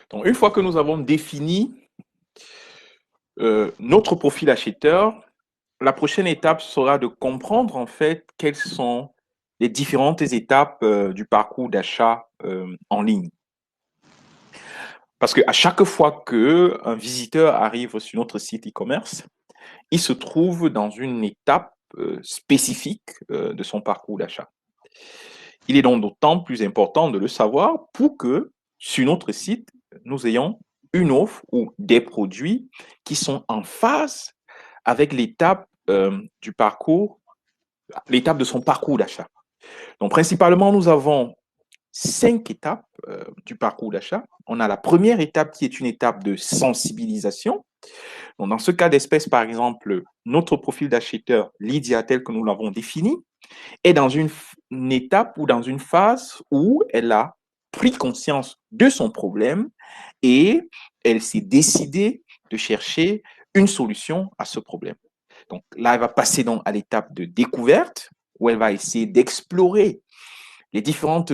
Donc, une fois que nous avons défini notre profil acheteur, la prochaine étape sera de comprendre en fait quelles sont les différentes étapes du parcours d'achat en ligne. Parce qu'à chaque fois qu'un visiteur arrive sur notre site e-commerce, il se trouve dans une étape spécifique de son parcours d'achat. Il est donc d'autant plus important de le savoir pour que sur notre site, nous ayons une offre ou des produits qui sont en phase avec l'étape du parcours, l'étape de son parcours d'achat. Donc, principalement, nous avons 5 étapes du parcours d'achat. On a la première étape qui est une étape de sensibilisation. Donc, dans ce cas d'espèce, par exemple, notre profil d'acheteur, Lydia, tel que nous l'avons défini, est dans une étape ou dans une phase où elle a pris conscience de son problème et elle s'est décidée de chercher une solution à ce problème. Donc là, elle va passer donc à l'étape de découverte où elle va essayer d'explorer les différentes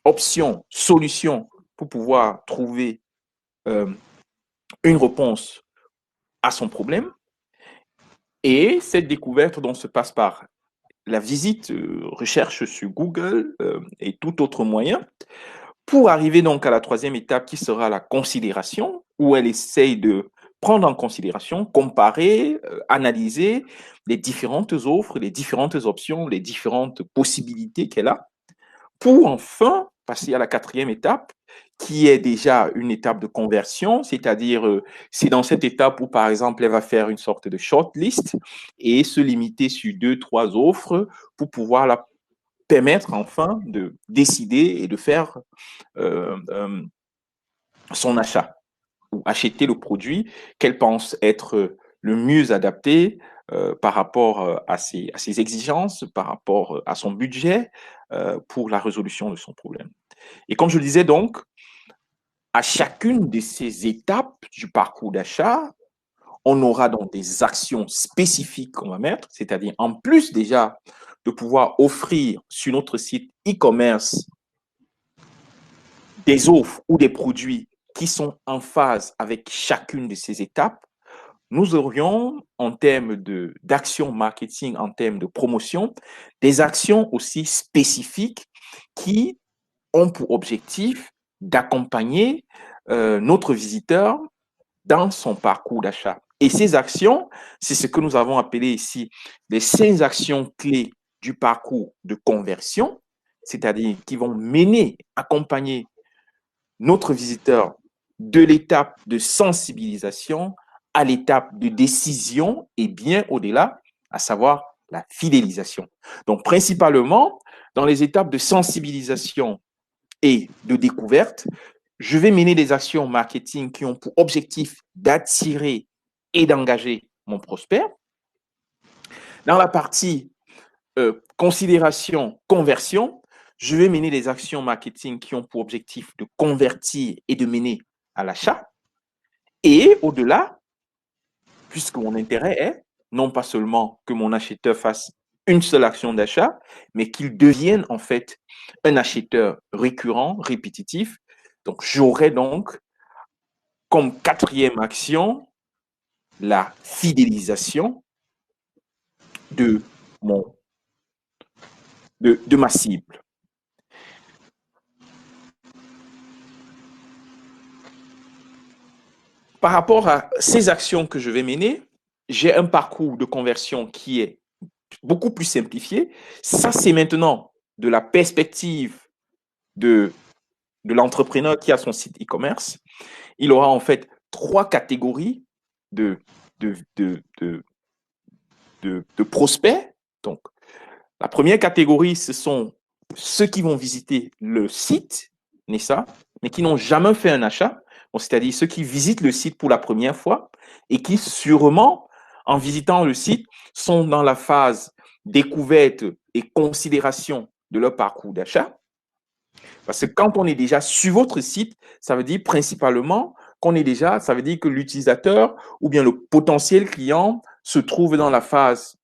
options, solutions pour pouvoir trouver une réponse à son problème. Et cette découverte donc se passe par la visite, recherche sur Google et tout autre moyen pour arriver donc à la troisième étape qui sera la considération, où elle essaye de prendre en considération, comparer, analyser les différentes offres, les différentes options, les différentes possibilités qu'elle a, pour enfin passer à la quatrième étape, qui est déjà une étape de conversion, c'est-à-dire c'est dans cette étape où, par exemple, elle va faire une sorte de shortlist et se limiter sur 2, 3 offres pour pouvoir la permettre enfin de décider et de faire son achat ou acheter le produit qu'elle pense être le mieux adapté par rapport à ses exigences, par rapport à son budget pour la résolution de son problème. Et comme je le disais donc, à chacune de ces étapes du parcours d'achat, on aura donc des actions spécifiques qu'on va mettre, c'est-à-dire en plus déjà de pouvoir offrir sur notre site e-commerce des offres ou des produits qui sont en phase avec chacune de ces étapes, nous aurions en termes d'action marketing, en termes de promotion, des actions aussi spécifiques qui ont pour objectif d'accompagner notre visiteur dans son parcours d'achat. Et ces actions, c'est ce que nous avons appelé ici les 5 actions clés du parcours de conversion, c'est-à-dire qui vont mener, accompagner notre visiteur de l'étape de sensibilisation à l'étape de décision et bien au-delà, à savoir la fidélisation. Donc, principalement, dans les étapes de sensibilisation et de découverte, je vais mener des actions marketing qui ont pour objectif d'attirer et d'engager mon prospect. Dans la partie considération, conversion, je vais mener des actions marketing qui ont pour objectif de convertir et de mener à l'achat. Et au-delà, puisque mon intérêt est non pas seulement que mon acheteur fasse une seule action d'achat, mais qu'il devienne en fait un acheteur récurrent, répétitif. Donc, j'aurai donc comme quatrième action la fidélisation de, mon, de ma cible. Par rapport à ces actions que je vais mener, j'ai un parcours de conversion qui est beaucoup plus simplifié. Ça, c'est maintenant de la perspective de l'entrepreneur qui a son site e-commerce. Il aura en fait 3 catégories de, de, de, de, de prospects. Donc, la première catégorie, ce sont ceux qui vont visiter le site, n'est-ce pas, mais qui n'ont jamais fait un achat. C'est-à-dire ceux qui visitent le site pour la première fois et qui sûrement, en visitant le site, sont dans la phase découverte et considération de leur parcours d'achat. Parce que quand on est déjà sur votre site, ça veut dire principalement qu'on est déjà, ça veut dire que l'utilisateur ou bien le potentiel client se trouve dans la phase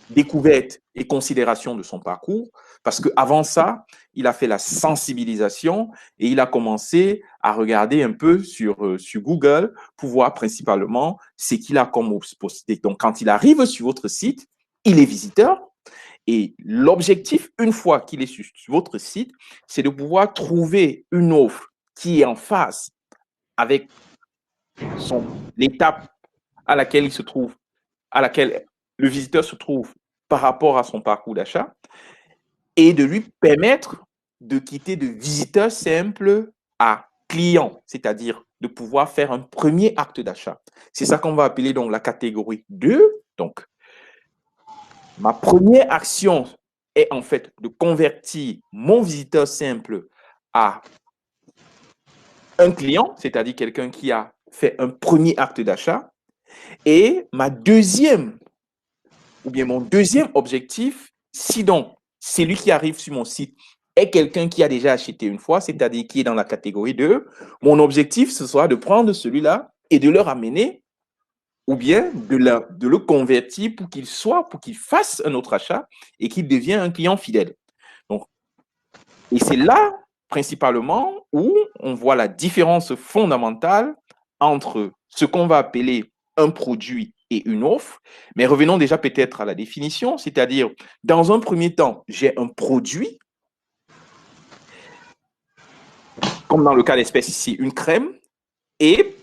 découverte et considération de son parcours. Parce qu'avant ça, il a fait la sensibilisation et il a commencé à regarder un peu sur Google pour voir principalement ce qu'il a comme posté. Donc, quand il arrive sur votre site, il est visiteur. Et l'objectif, une fois qu'il est sur votre site, c'est de pouvoir trouver une offre qui est en phase avec l'étape à laquelle il se trouve, à laquelle le visiteur se trouve par rapport à son parcours d'achat, et de lui permettre de quitter de visiteur simple à client, c'est-à-dire de pouvoir faire un premier acte d'achat. C'est ça qu'on va appeler donc la catégorie 2. Donc, ma première action est en fait de convertir mon visiteur simple à un client, c'est-à-dire quelqu'un qui a fait un premier acte d'achat. Et mon deuxième objectif, si donc celui qui arrive sur mon site est quelqu'un qui a déjà acheté une fois, c'est-à-dire qui est dans la catégorie 2, mon objectif, ce sera de prendre celui-là et de le ramener ou bien de le convertir pour qu'il fasse un autre achat et qu'il devienne un client fidèle. Donc, et c'est là, principalement, où on voit la différence fondamentale entre ce qu'on va appeler un produit et une offre. Mais revenons déjà peut-être à la définition, c'est-à-dire, dans un premier temps, j'ai un produit, comme dans le cas d'espèce ici, une crème, et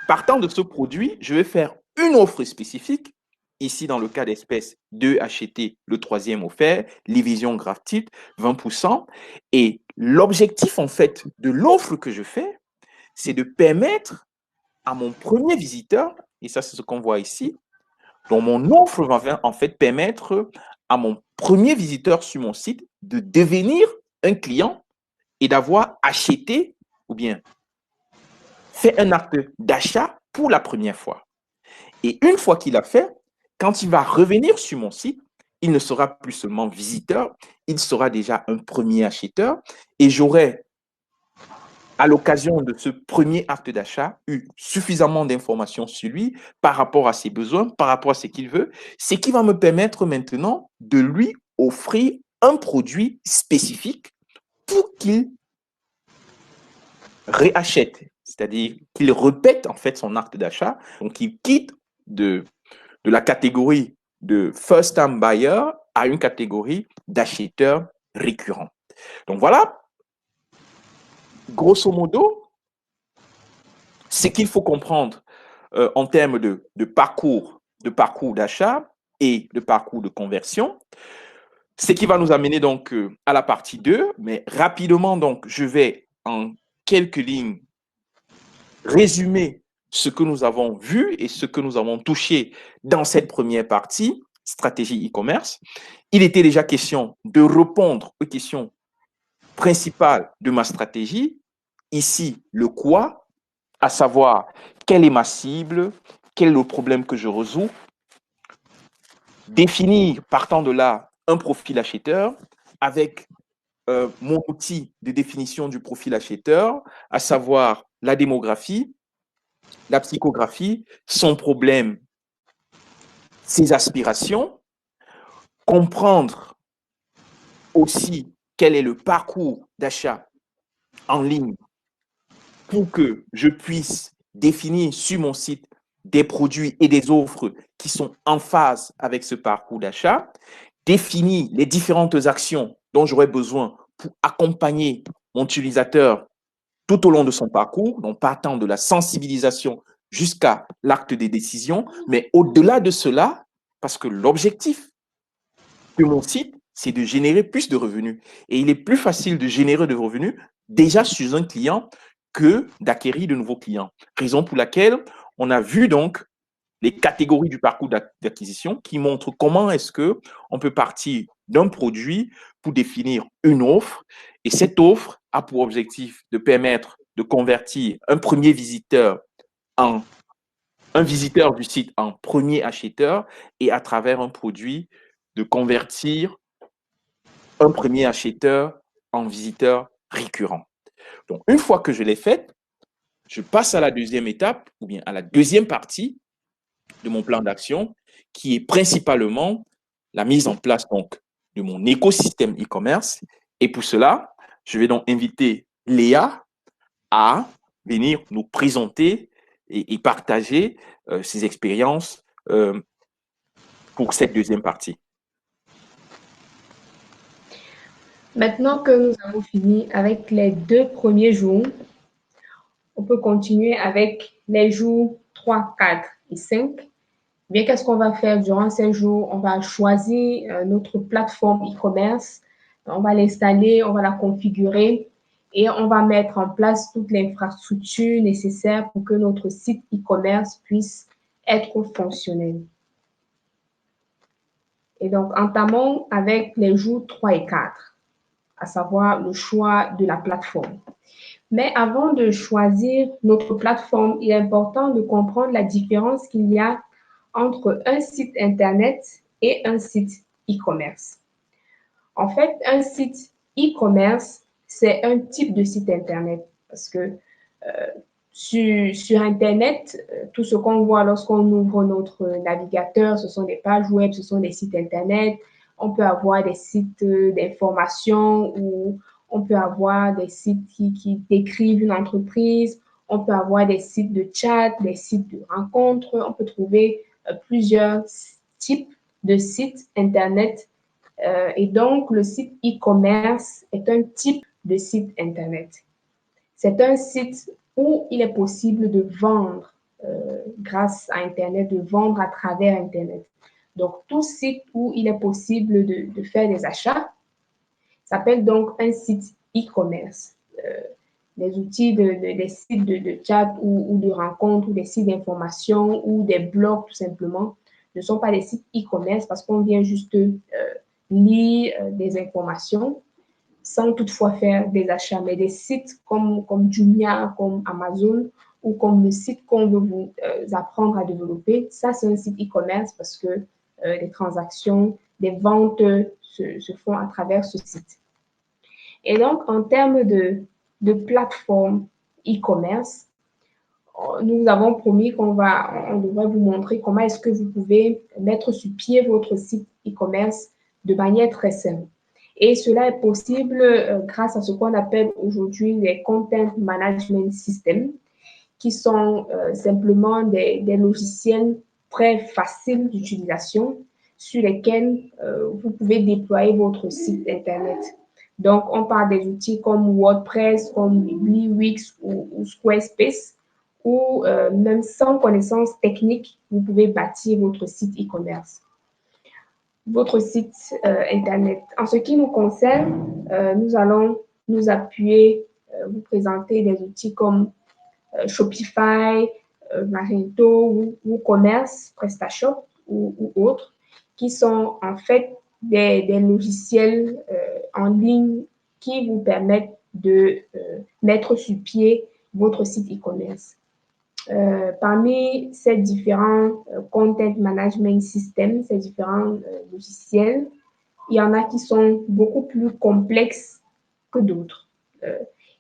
partant de ce produit, je vais faire une offre spécifique. Ici, dans le cas d'espèce, 2 achetés, le troisième offert, livraison gratuite, 20%. Et l'objectif, en fait, de l'offre que je fais, c'est de permettre à mon premier visiteur, et ça, c'est ce qu'on voit ici, donc mon offre va en fait permettre à mon premier visiteur sur mon site de devenir un client et d'avoir acheté ou bien fait un acte d'achat pour la première fois. Et une fois qu'il a fait, quand il va revenir sur mon site, il ne sera plus seulement visiteur, il sera déjà un premier acheteur et j'aurai, à l'occasion de ce premier acte d'achat, eu suffisamment d'informations sur lui par rapport à ses besoins, par rapport à ce qu'il veut, ce qui va me permettre maintenant de lui offrir un produit spécifique pour qu'il réachète, c'est-à-dire qu'il répète en fait son acte d'achat, donc il quitte de la catégorie de first-time buyer à une catégorie d'acheteurs récurrents. Donc voilà, grosso modo, ce qu'il faut comprendre en termes de parcours d'achat et de parcours de conversion, ce qui va nous amener donc à la partie 2, mais rapidement, donc, je vais en quelques lignes résumer ce que nous avons vu et ce que nous avons touché dans cette première partie, stratégie e-commerce. Il était déjà question de répondre aux questions principales de ma stratégie. Ici, le quoi, à savoir quelle est ma cible, quel est le problème que je résous, définir partant de là un profil acheteur avec mon outil de définition du profil acheteur, à savoir la démographie, la psychographie, son problème, ses aspirations, comprendre aussi quel est le parcours d'achat en ligne pour que je puisse définir sur mon site des produits et des offres qui sont en phase avec ce parcours d'achat, définir les différentes actions dont j'aurai besoin pour accompagner mon utilisateur tout au long de son parcours, donc partant de la sensibilisation jusqu'à l'acte des décisions, mais au-delà de cela, parce que l'objectif de mon site, c'est de générer plus de revenus. Et il est plus facile de générer de revenus déjà sur un client que d'acquérir de nouveaux clients. Raison pour laquelle on a vu donc les catégories du parcours d'acquisition qui montrent comment est-ce que on peut partir d'un produit pour définir une offre. Et cette offre a pour objectif de permettre de convertir un premier visiteur en un visiteur du site en premier acheteur et à travers un produit de convertir un premier acheteur en visiteur récurrent. Donc, une fois que je l'ai fait, je passe à la deuxième étape ou bien à la deuxième partie de mon plan d'action qui est principalement la mise en place donc de mon écosystème e-commerce. Et pour cela, je vais donc inviter Léa à venir nous présenter et partager ses expériences pour cette deuxième partie. Maintenant que nous avons fini avec les 2 premiers jours, on peut continuer avec les jours 3, 4 et 5. Bien, qu'est-ce qu'on va faire durant ces jours? On va choisir notre plateforme e-commerce, on va l'installer, on va la configurer et on va mettre en place toute l'infrastructure nécessaire pour que notre site e-commerce puisse être fonctionnel. Et donc, entamons avec les jours 3 et 4, à savoir le choix de la plateforme. Mais avant de choisir notre plateforme, il est important de comprendre la différence qu'il y a entre un site Internet et un site e-commerce. En fait, un site e-commerce, c'est un type de site Internet parce que sur Internet, tout ce qu'on voit lorsqu'on ouvre notre navigateur, ce sont des pages web, ce sont des sites Internet. On peut avoir des sites d'information ou on peut avoir des sites qui décrivent une entreprise. On peut avoir des sites de chat, des sites de rencontres. On peut trouver plusieurs types de sites Internet. Et donc, le site e-commerce est un type de site Internet. C'est un site où il est possible de vendre grâce à Internet, de vendre à travers Internet. Donc, tout site où il est possible de faire des achats s'appelle donc un site e-commerce. Les outils des sites de chat ou de rencontres ou des sites d'information ou des blogs tout simplement ne sont pas des sites e-commerce parce qu'on vient juste lire des informations sans toutefois faire des achats, mais des sites comme Jumia, comme Amazon ou comme le site qu'on veut vous apprendre à développer, ça c'est un site e-commerce parce que les transactions, les ventes se font à travers ce site. Et donc, en termes de plateforme e-commerce, nous avons promis on devrait vous montrer comment est-ce que vous pouvez mettre sur pied votre site e-commerce de manière très simple. Et cela est possible grâce à ce qu'on appelle aujourd'hui les Content Management Systems, qui sont simplement des logiciels très faciles d'utilisation sur lesquels vous pouvez déployer votre site Internet. Donc, on parle des outils comme WordPress, comme Wix ou Squarespace, où même sans connaissance technique, vous pouvez bâtir votre site e-commerce, votre site Internet. En ce qui nous concerne, nous allons nous appuyer, vous présenter des outils comme Shopify, Magento, ou WooCommerce, PrestaShop ou autres, qui sont en fait des logiciels en ligne qui vous permettent de mettre sur pied votre site e-commerce. Parmi ces différents content management systems, ces différents logiciels, il y en a qui sont beaucoup plus complexes que d'autres.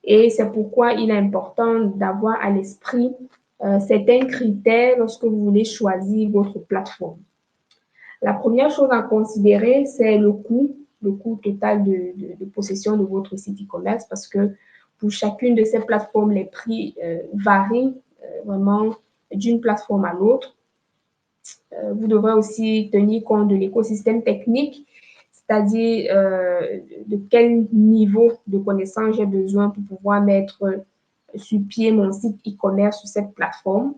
Et c'est pourquoi il est important d'avoir à l'esprit certains critères lorsque vous voulez choisir votre plateforme. La première chose à considérer, c'est le coût total de possession de votre site e-commerce parce que pour chacune de ces plateformes, les prix varient vraiment d'une plateforme à l'autre. Vous devrez aussi tenir compte de l'écosystème technique, c'est-à-dire de quel niveau de connaissance j'ai besoin pour pouvoir mettre sur pied mon site e-commerce sur cette plateforme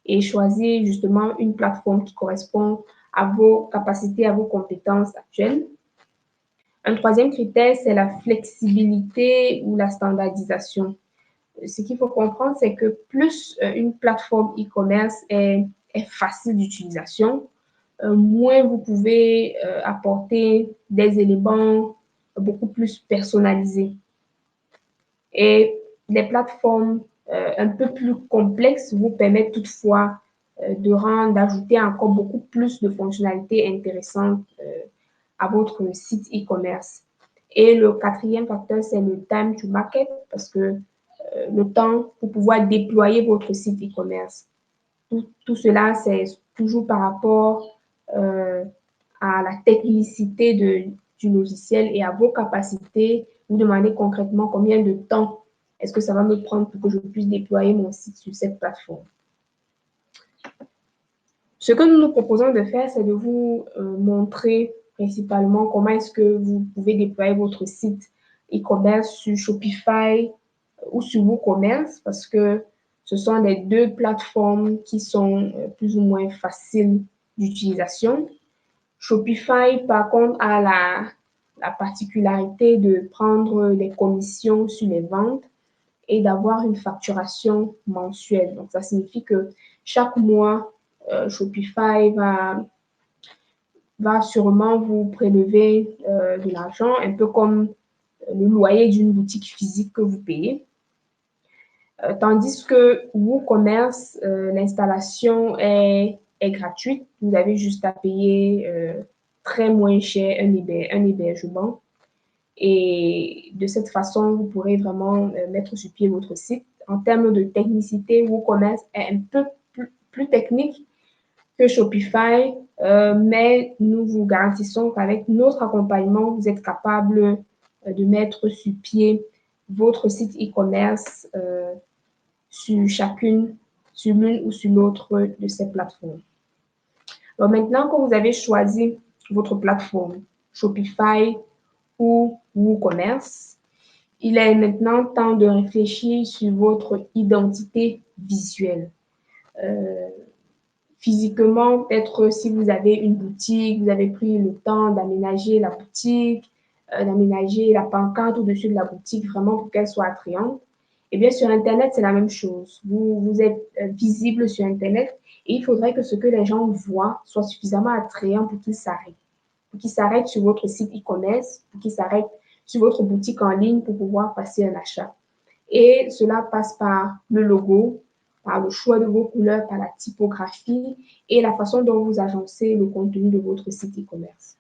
et choisir justement une plateforme qui correspond à vos capacités, à vos compétences actuelles. Un troisième critère, c'est la flexibilité ou la standardisation. Ce qu'il faut comprendre, c'est que plus une plateforme e-commerce est facile d'utilisation, moins vous pouvez apporter des éléments beaucoup plus personnalisés. Et les plateformes un peu plus complexes vous permettent toutefois d'ajouter encore beaucoup plus de fonctionnalités intéressantes à votre site e-commerce. Et le quatrième facteur, c'est le time to market, parce que le temps pour pouvoir déployer votre site e-commerce. Tout cela, c'est toujours par rapport à la technicité du logiciel et à vos capacités, vous demandez concrètement combien de temps est-ce que ça va me prendre pour que je puisse déployer mon site sur cette plateforme. Ce que nous nous proposons de faire, c'est de vous montrer principalement comment est-ce que vous pouvez déployer votre site e-commerce sur Shopify ou sur WooCommerce, parce que ce sont les deux plateformes qui sont plus ou moins faciles d'utilisation. Shopify, par contre, a la particularité de prendre des commissions sur les ventes et d'avoir une facturation mensuelle. Donc, ça signifie que chaque mois, Shopify va sûrement vous prélever de l'argent, un peu comme le loyer d'une boutique physique que vous payez. Tandis que WooCommerce, l'installation est gratuite. Vous avez juste à payer très moins cher un hébergement. Et de cette façon, vous pourrez vraiment mettre sur pied votre site. En termes de technicité, WooCommerce est un peu plus technique que Shopify, mais nous vous garantissons qu'avec notre accompagnement, vous êtes capable de mettre sur pied votre site e-commerce sur l'une ou sur l'autre de ces plateformes. Alors maintenant que vous avez choisi votre plateforme, Shopify ou WooCommerce, il est maintenant temps de réfléchir sur votre identité visuelle. Physiquement, peut-être si vous avez une boutique, vous avez pris le temps d'aménager la boutique, d'aménager la pancarte au-dessus de la boutique vraiment pour qu'elle soit attrayante. Eh bien, sur Internet, c'est la même chose. Vous êtes visible sur Internet et il faudrait que ce que les gens voient soit suffisamment attrayant pour qu'ils s'arrêtent. Pour qu'ils s'arrêtent sur votre site e-commerce, pour qu'ils s'arrêtent sur votre boutique en ligne pour pouvoir passer un achat. Et cela passe par le logo, par le choix de vos couleurs, par la typographie et la façon dont vous agencez le contenu de votre site e-commerce.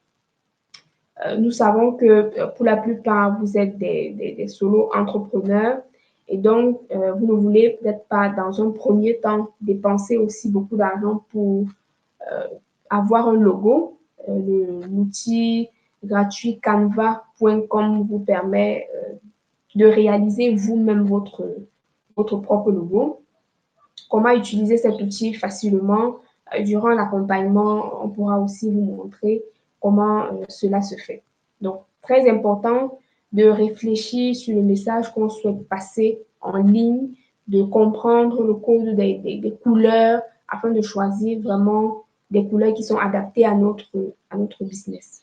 Nous savons que pour la plupart, vous êtes des solo entrepreneurs et donc vous ne voulez peut-être pas dans un premier temps dépenser aussi beaucoup d'argent pour avoir un logo. L'outil gratuit canva.com vous permet de réaliser vous-même votre propre logo. Comment utiliser cet outil facilement? Durant l'accompagnement, on pourra aussi vous montrer comment cela se fait. Donc, très important de réfléchir sur le message qu'on souhaite passer en ligne, de comprendre le code des couleurs afin de choisir vraiment des couleurs qui sont adaptées à notre business.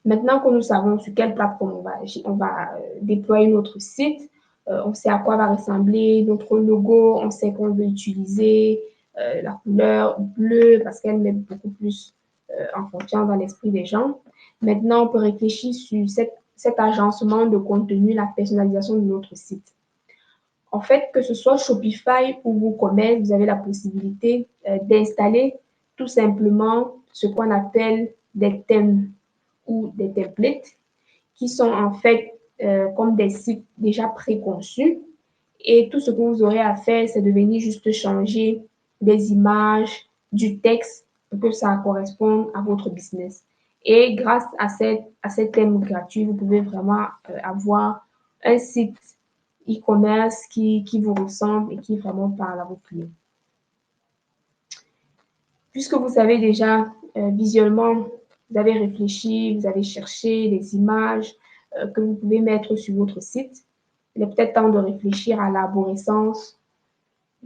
Maintenant que nous savons sur quelle plateforme on va déployer notre site, on sait à quoi va ressembler notre logo, on sait qu'on veut utiliser la couleur bleue parce qu'elle met beaucoup plus en confiance dans l'esprit des gens. Maintenant, on peut réfléchir sur cet agencement de contenu, la personnalisation de notre site. En fait, que ce soit Shopify ou WooCommerce, vous avez la possibilité d'installer tout simplement ce qu'on appelle des thèmes ou des templates qui sont en fait comme des sites déjà préconçus. Et tout ce que vous aurez à faire, c'est de venir juste changer des images, du texte pour que ça corresponde à votre business. Et grâce à ces thèmes gratuits, vous pouvez vraiment avoir un site e-commerce qui vous ressemble et qui vraiment parle à vos clients. Puisque vous savez déjà visuellement, vous avez réfléchi, vous avez cherché des images que vous pouvez mettre sur votre site, il est peut-être temps de réfléchir à l'arborescence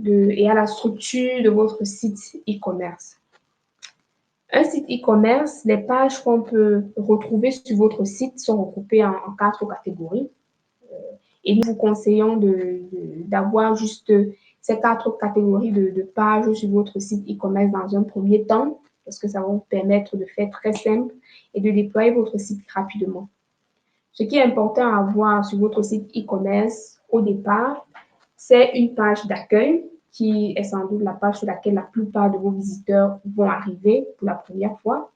et à la structure de votre site e-commerce. Un site e-commerce, les pages qu'on peut retrouver sur votre site sont regroupées en 4 catégories. Et nous vous conseillons d'avoir juste ces 4 catégories de pages sur votre site e-commerce dans un premier temps, parce que ça va vous permettre de faire très simple et de déployer votre site rapidement. Ce qui est important à avoir sur votre site e-commerce au départ, c'est une page d'accueil qui est sans doute la page sur laquelle la plupart de vos visiteurs vont arriver pour la première fois.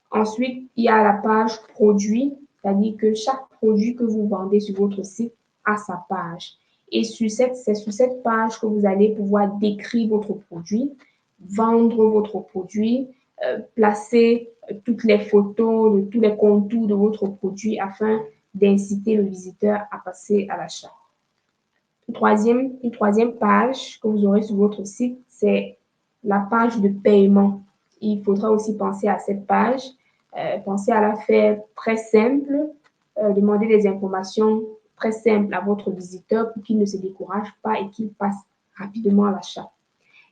Ensuite, il y a la page produit, c'est-à-dire que chaque produit que vous vendez sur votre site a sa page. Et c'est sur cette page que vous allez pouvoir décrire votre produit, vendre votre produit, placer toutes les photos, de tous les contours de votre produit afin d'inciter le visiteur à passer à l'achat. Une troisième page que vous aurez sur votre site, c'est la page de paiement. Il faudra aussi penser à cette page, penser à la faire très simple, demander des informations très simples à votre visiteur pour qu'il ne se décourage pas et qu'il passe rapidement à l'achat.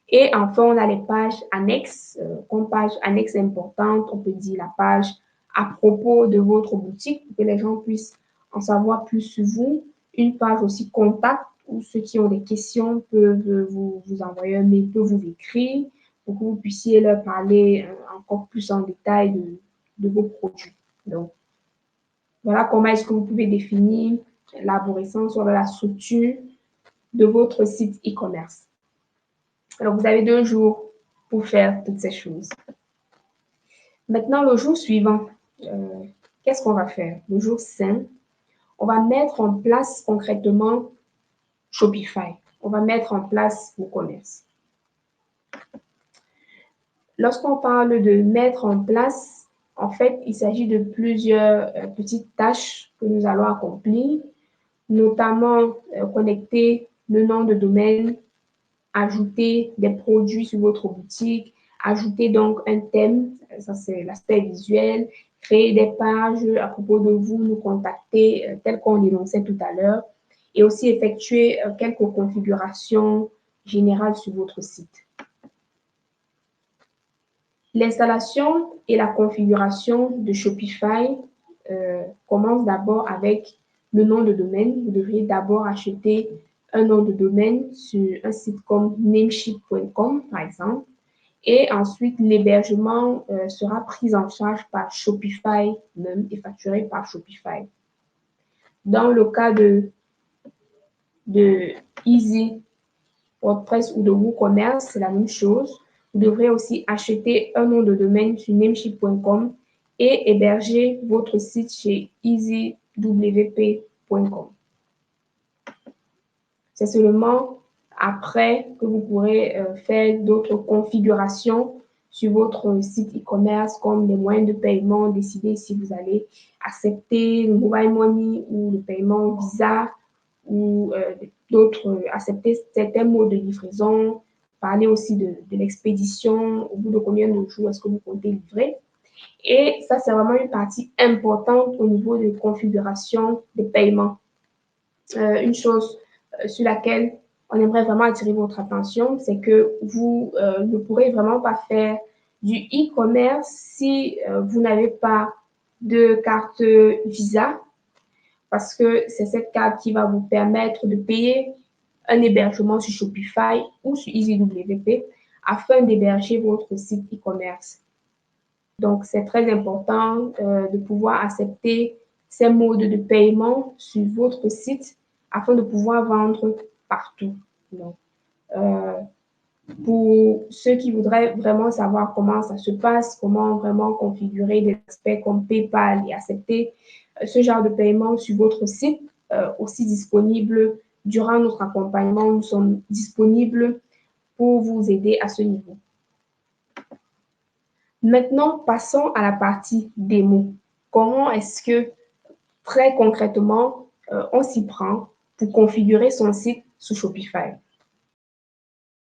Et enfin, on a les pages annexes. Comme page annexe importante, on peut dire la page à propos de votre boutique pour que les gens puissent en savoir plus sur vous. Une page aussi contact où ceux qui ont des questions peuvent vous envoyer un mail, peuvent vous écrire pour que vous puissiez leur parler encore plus en détail de vos produits. Donc, voilà comment est-ce que vous pouvez définir l'arborescence ou la structure de votre site e-commerce. Alors, vous avez 2 jours pour faire toutes ces choses. Maintenant, le jour suivant, qu'est-ce qu'on va faire? Le jour 5, on va mettre en place concrètement Shopify. On va mettre en place WooCommerce. Lorsqu'on parle de mettre en place, en fait, il s'agit de plusieurs petites tâches que nous allons accomplir, notamment connecter le nom de domaine, ajouter des produits sur votre boutique, ajouter donc un thème, ça c'est l'aspect visuel, créer des pages à propos de vous, nous contacter tel qu'on l'énonçait tout à l'heure, et aussi effectuer quelques configurations générales sur votre site. L'installation et la configuration de Shopify commence d'abord avec le nom de domaine. Vous devriez d'abord acheter un nom de domaine sur un site comme Namecheap.com, par exemple. Et ensuite, l'hébergement sera pris en charge par Shopify même et facturé par Shopify. Dans le cas de Easy WordPress ou de WooCommerce, c'est la même chose. Vous devrez aussi acheter un nom de domaine sur Namecheap.com et héberger votre site chez easywp.com. C'est seulement après que vous pourrez faire d'autres configurations sur votre site e-commerce comme les moyens de paiement, décider si vous allez accepter le mobile money ou le paiement Visa ou accepter certains modes de livraison, parler aussi de l'expédition, au bout de combien de jours est-ce que vous comptez livrer. Et ça, c'est vraiment une partie importante au niveau de configuration de paiement. Une chose sur laquelle on aimerait vraiment attirer votre attention, c'est que vous ne pourrez vraiment pas faire du e-commerce si vous n'avez pas de carte Visa, parce que c'est cette carte qui va vous permettre de payer un hébergement sur Shopify ou sur EasyWP afin d'héberger votre site e-commerce. Donc, c'est très important de pouvoir accepter ces modes de paiement sur votre site afin de pouvoir vendre partout. Donc, pour ceux qui voudraient vraiment savoir comment ça se passe, comment vraiment configurer des aspects comme PayPal et accepter ce genre de paiement sur votre site, aussi disponible durant notre accompagnement. Nous sommes disponibles pour vous aider à ce niveau. Maintenant, passons à la partie démo. Comment est-ce que, très concrètement, on s'y prend pour configurer son site sous Shopify?